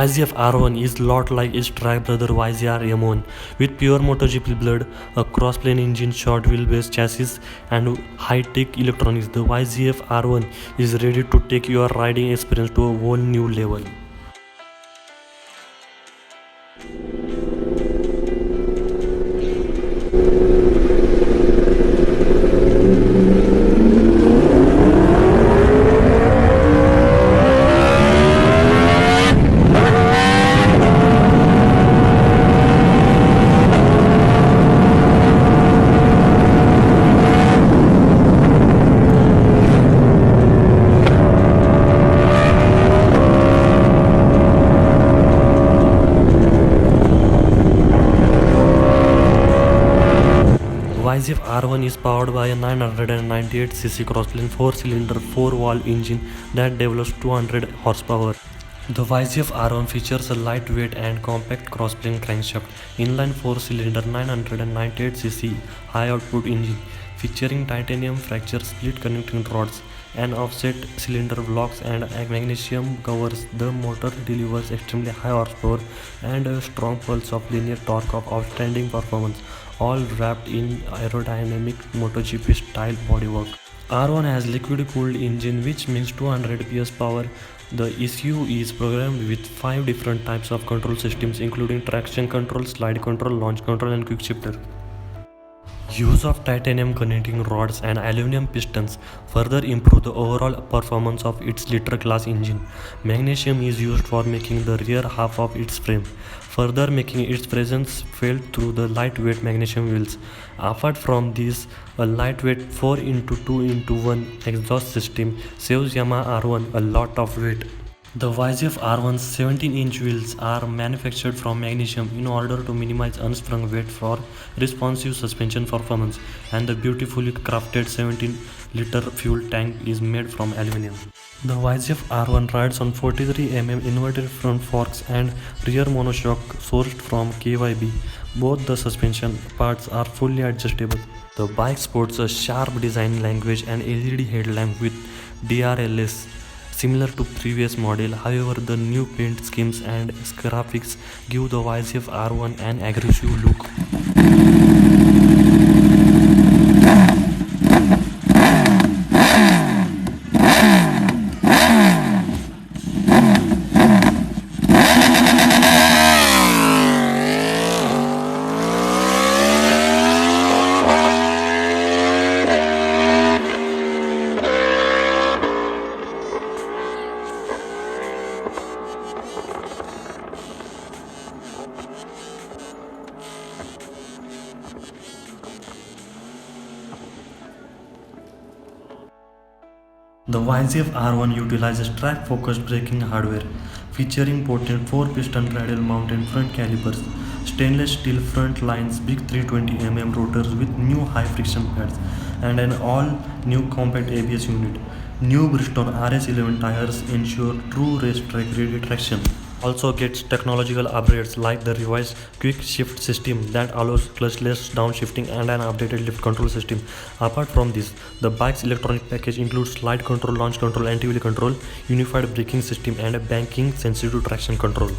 YZF R1 is lot like its track brother YZR M1 with pure MotoGP blood, a cross-plane engine, short wheelbase chassis, and high-tech electronics. The YZF R1 is ready to take your riding experience to a whole new level. YZF R1 is powered by a 998cc crossplane 4-cylinder 4-valve engine that develops 200 horsepower. The YZF R1 features a lightweight and compact crossplane crankshaft, inline 4-cylinder 998cc high-output engine featuring titanium fracture split connecting rods and offset cylinder blocks and magnesium covers. The motor delivers extremely high horsepower and a strong pulse of linear torque of outstanding performance, all wrapped in aerodynamic MotoGP style bodywork. R1 has liquid cooled engine which means 200 PS power. The ECU is programmed with 5 different types of control systems including traction control, slide control, launch control and quick shifter. Use of titanium connecting rods and aluminum pistons further improve the overall performance of its liter class engine. Magnesium is used for making the rear half of its frame, further making its presence felt through the lightweight magnesium wheels. Apart from this, a lightweight 4x2x1 exhaust system saves Yamaha R1 a lot of weight. The YZF R1's 17-inch wheels are manufactured from magnesium in order to minimize unsprung weight for responsive suspension performance, and the beautifully crafted 17-liter fuel tank is made from aluminum. The YZF R1 rides on 43mm inverted front forks and rear monoshock sourced from KYB. Both the suspension parts are fully adjustable. The bike sports a sharp design language and LED headlamp with DRLS. Similar to previous model, however, the new paint schemes and graphics give the YZF R1 an aggressive look. The YZF R1 utilizes track-focused braking hardware, featuring potent 4-piston radial-mounted front calipers, stainless steel front lines, big 320mm rotors with new high-friction pads, and an all-new compact ABS unit. New Bridgestone RS11 tires ensure true racetrack-ready traction. Also gets technological upgrades like the revised quick shift system that allows clutchless downshifting and an updated lift control system. Apart from this, the bike's electronic package includes slide control, launch control, anti-wheel control, unified braking system and a banking sensitive traction control.